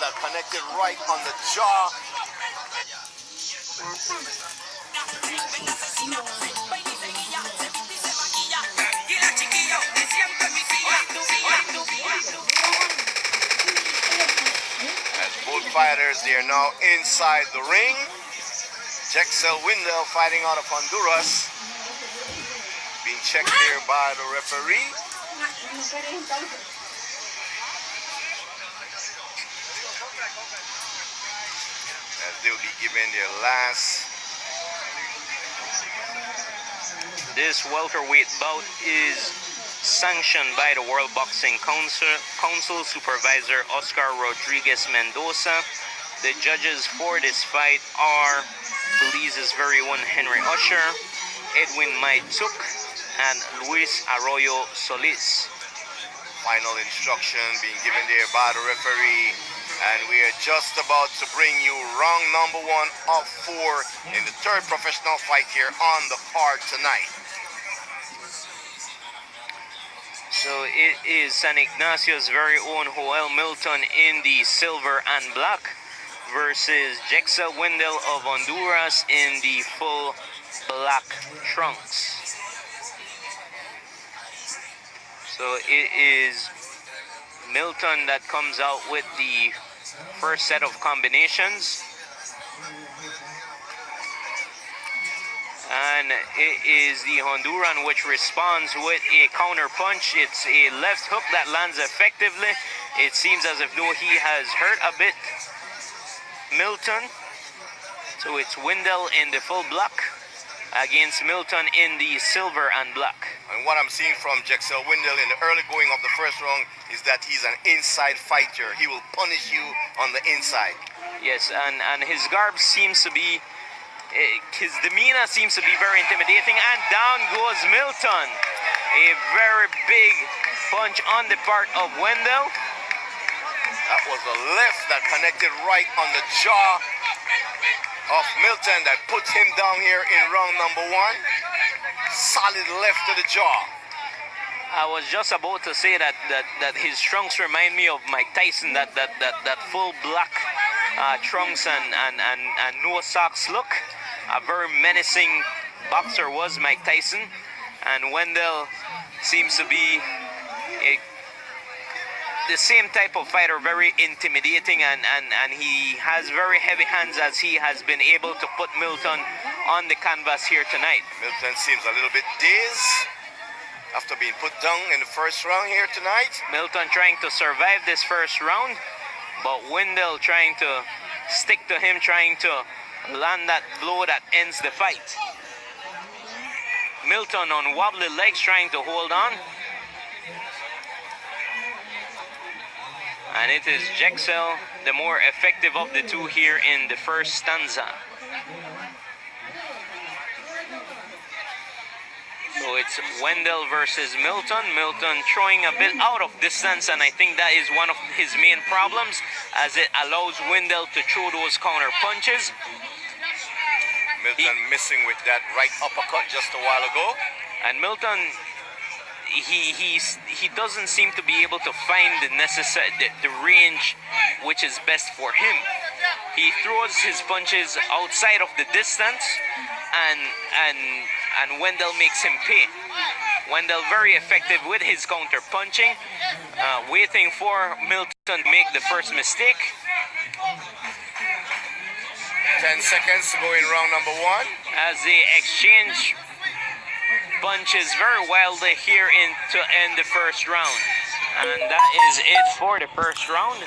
that connected right on the jaw. As both fighters, they are now inside the ring. Jaxel Windel fighting out of Honduras. Being checked here by the referee. As they will be given their last. This welterweight bout is sanctioned by the World Boxing Council Supervisor Oscar Rodriguez Mendoza. The judges for this fight are Belize's very own Henry Usher, Edwin Maituk, and Luis Arroyo Solis. Final instruction being given there by the referee, and we are just about to bring you round number 1 of 4 in the third professional fight here on the card tonight. So it is San Ignacio's very own Joel Milton in the silver and black versus Jaxel Windel of Honduras in the full black trunks. So it is Milton that comes out with the first set of combinations. And it is the Honduran which responds with a counter punch. It's a left hook that lands effectively. It seems as if though he has hurt a bit Milton. So it's Windel in the full black against Milton in the silver and black. And what I'm seeing from Jaxel Windel in the early going of the first round is that he's an inside fighter. He will punish you on the inside. Yes, and his garb seems to be, his demeanor seems to be very intimidating. And down goes Milton. A very big punch on the part of Windel. That was a left that connected right on the jaw of Milton that put him down here in round number 1. Solid left to the jaw. I was just about to say that his trunks remind me of Mike Tyson, that full black trunks and no socks look. A very menacing boxer was Mike Tyson, and Windel seems to be the same type of fighter, very intimidating, and he has very heavy hands as he has been able to put Milton on the canvas here tonight. Milton seems a little bit dazed after being put down in the first round here tonight. Milton trying to survive this first round, but Windel trying to stick to him, trying to land that blow that ends the fight. Milton on wobbly legs trying to hold on. And it is Jaxel, the more effective of the two here in the first stanza. So it's Windel versus Milton. Milton throwing a bit out of distance, and I think that is one of his main problems, as it allows Windel to throw those counter punches. Milton missing with that right uppercut just a while ago. And Milton, he doesn't seem to be able to find the necessary the range which is best for him. He throws his punches outside of the distance, and Windel makes him pay. Windel very effective with his counter punching, waiting for Milton to make the first mistake. 10 seconds to go in round number 1. As they exchange punches very wildly here to end the first round. And that is it for the first round.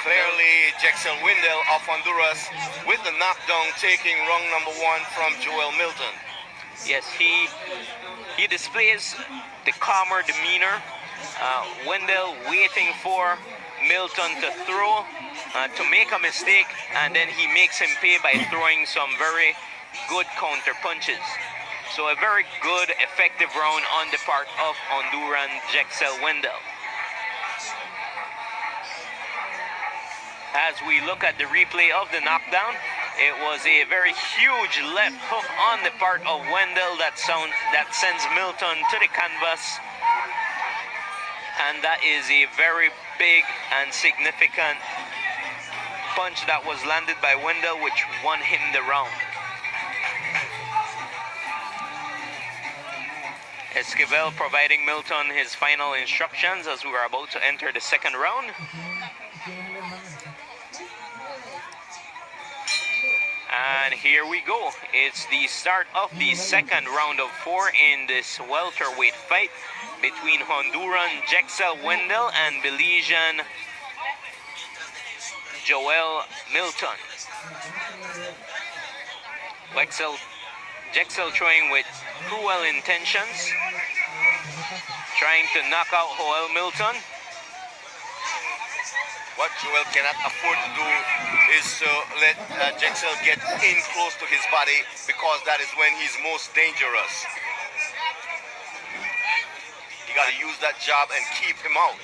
Clearly, Jaxel Windel of Honduras with the knockdown, taking round number 1 from Joel Milton. Yes, he displays the calmer demeanor. Windel waiting for Milton to throw, to make a mistake, and then he makes him pay by throwing some very good counter punches. So a very good, effective round on the part of Honduran Jaxel Windel. As we look at the replay of the knockdown, it was a very huge left hook on the part of Windel that sends Milton to the canvas. And that is a very big and significant punch that was landed by Windel, which won him the round. Esquivel providing Milton his final instructions as we are about to enter the second round. And here we go. It's the start of the second round of 4 in this welterweight fight between Honduran Jaxel Windel and Belizean Joel Milton. Jaxel throwing with cruel intentions, trying to knock out Joel Milton. What Joel cannot afford to do is to let Jaxel get in close to his body, because that is when he's most dangerous. You got to use that jab and keep him out.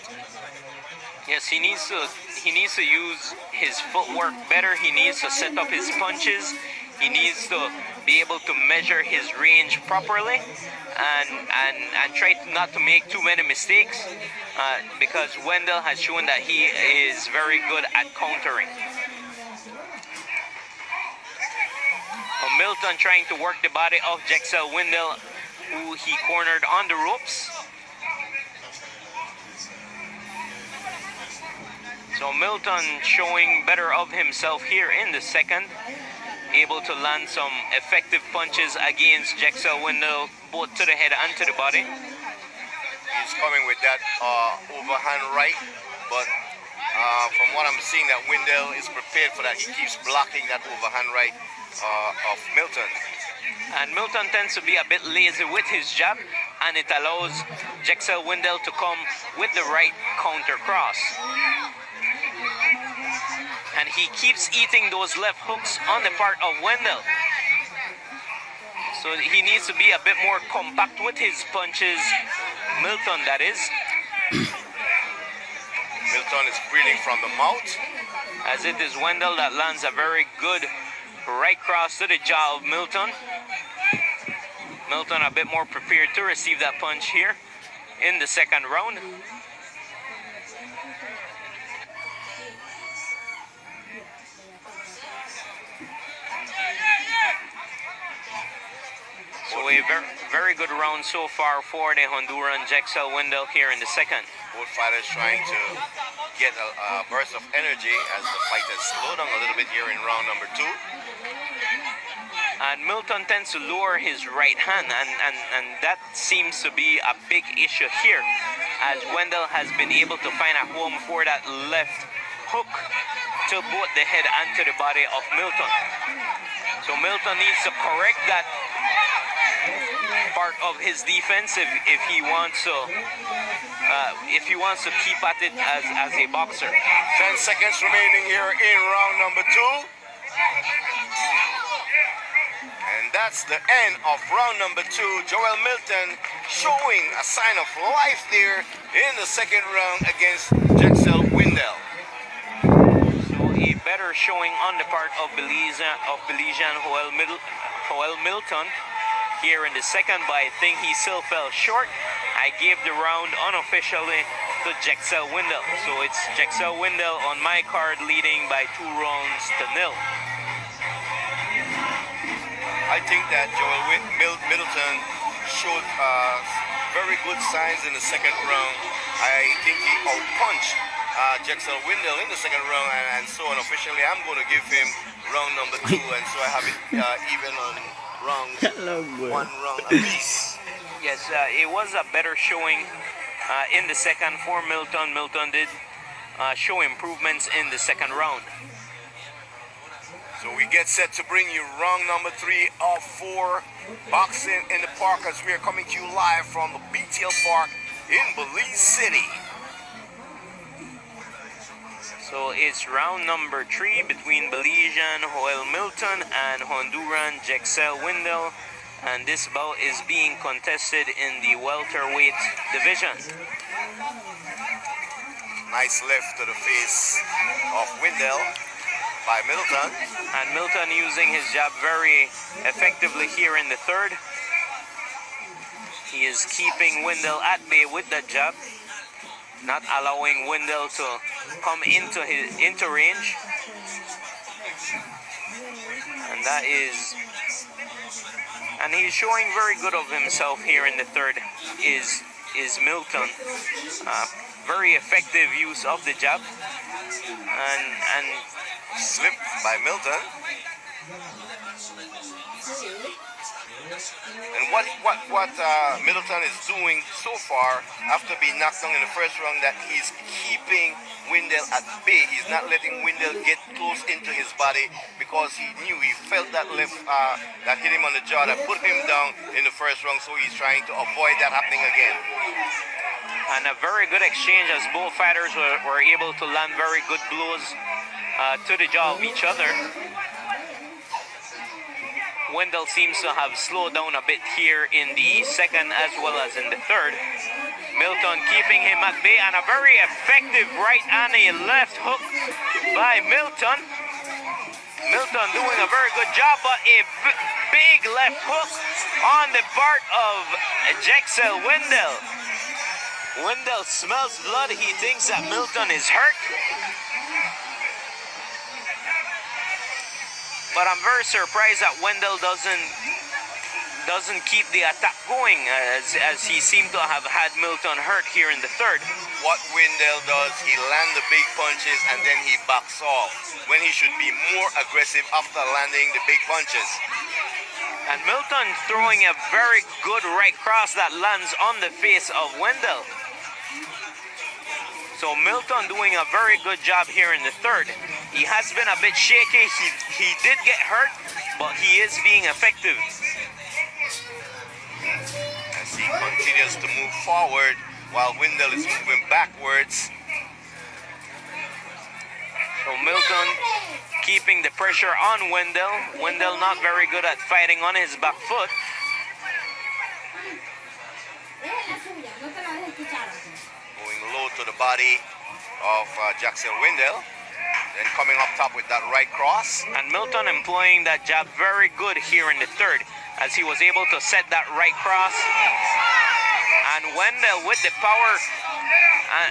Yes, he needs to use his footwork better. He needs to set up his punches. He needs to be able to measure his range properly and try not to make too many mistakes, because Windel has shown that he is very good at countering. Milton trying to work the body of Jaxel Windel, who he cornered on the ropes. So Milton showing better of himself here in the second, able to land some effective punches against Jaxel Windel, both to the head and to the body. He's coming with that overhand right, but from what I'm seeing, that Windel is prepared for that. He keeps blocking that overhand right of Milton. And Milton tends to be a bit lazy with his jab, and it allows Jaxel Windel to come with the right counter cross. And he keeps eating those left hooks on the part of Windel. So he needs to be a bit more compact with his punches. Milton, that is. Milton is breathing from the mouth. As it is Windel that lands a very good right cross to the jaw of Milton. Milton a bit more prepared to receive that punch here in the second round. So a very good round so far for the Honduran Jaxel Windel here in the second. Both fighters trying to get a burst of energy as the fight has slowed down a little bit here in round number 2. And Milton tends to lower his right hand, and that seems to be a big issue here, as Windel has been able to find a home for that left hook to both the head and to the body of Milton. So Milton needs to correct that part of his defense if he wants to keep at it as a boxer. 10 seconds remaining here in round number 2. And that's the end of round number 2. Joel Milton showing a sign of life there in the second round against Jaxel Windel. So a better showing on the part of Belizean Joel Milton here in the second, but I think he still fell short. I gave the round unofficially to Jaxel Windel. So it's Jaxel Windel on my card leading by 2 rounds to 0. I think that Joel Middleton showed very good signs in the second round. I think he outpunched Jaxel Windel in the second round, and so unofficially I'm going to give him round number 2, and so I have it even on rounds, 1 round apiece. Yes, it was a better showing in the second for Milton. Milton did show improvements in the second round. So we get set to bring you round number 3 of 4 Boxing in the Park, as we are coming to you live from the BTL Park in Belize City. So it's round number 3 between Belizean Joel Milton and Honduran Jaxel Windel, and this bout is being contested in the welterweight division. Nice left to the face of Windel by Milton. And Milton using his jab very effectively here in the third. He is keeping Windel at bay with that jab. not allowing Windel to come into range. And he's showing very good of himself here in the third is Milton. Very effective use of the jab. And slip by Milton. And what Middleton is doing so far, after being knocked down in the first round, that he's keeping Windel at bay. He's not letting Windel get close into his body, because he felt that left that hit him on the jaw, that put him down in the first round. So he's trying to avoid that happening again. And a very good exchange, as both fighters were able to land very good blows to the jaw of each other. Windel seems to have slowed down a bit here in the second as well as in the third. Milton keeping him at bay, and a very effective right and a left hook by Milton. Milton doing a very good job, but a big left hook on the part of Jaxel Windel. Windel smells blood. He thinks that Milton is hurt. But I'm very surprised that Windel doesn't keep the attack going, as he seemed to have had Milton hurt here in the third. What Windel does, he lands the big punches and then he backs off, when he should be more aggressive after landing the big punches. And Milton throwing a very good right cross that lands on the face of Windel. So Milton doing a very good job here in the third. He has been a bit shaky. He did get hurt, but he is being effective. As he continues to move forward while Windel is moving backwards. So Milton keeping the pressure on Windel. Windel not very good at fighting on his back foot. Going low to the body of Jaxel Windel. Then coming up top with that right cross. And Milton employing that jab very good here in the third, as he was able to set that right cross. And Windel with the power.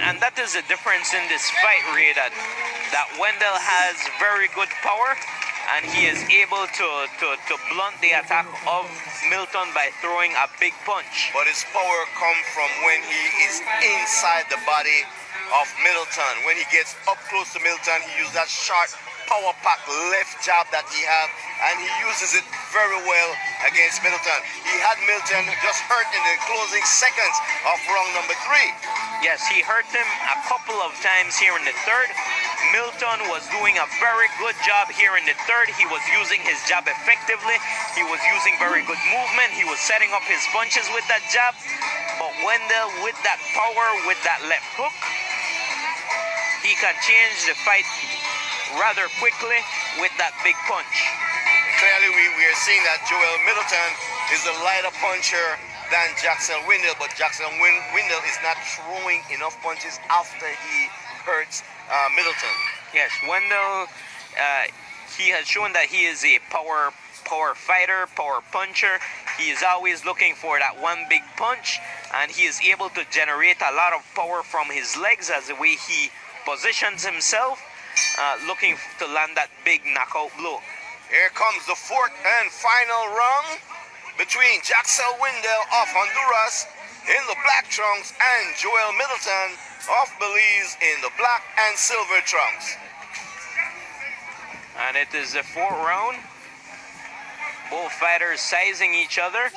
And that is the difference in this fight, Ray, that Windel has very good power, and he is able to blunt the attack of Milton by throwing a big punch. But his power comes from when he is inside the body of Middleton. When he gets up close to Middleton, he uses that sharp, power-packed left jab that he has, and he uses it very well against Middleton. He had Middleton just hurt in the closing seconds of round number 3. Yes, he hurt him a couple of times here in the third. Milton was doing a very good job here in the third. He was using his jab effectively. He was using very good movement. He was setting up his punches with that jab. But Windel with that power, with that left hook, he can change the fight rather quickly with that big punch. Clearly we are seeing that Joel Middleton is a lighter puncher than Jaxel Windel, but Jaxel Windel is not throwing enough punches after he hurts Middleton. Yes, Windel, he has shown that he is a power fighter, power puncher. He is always looking for that one big punch, and he is able to generate a lot of power from his legs as the way he positions himself, looking to land that big knockout blow. Here comes the fourth and final round between Jaxel Windel of Honduras in the black trunks and Joel Middleton of Belize in the black and silver trunks. And it is the fourth round. Both fighters sizing each other.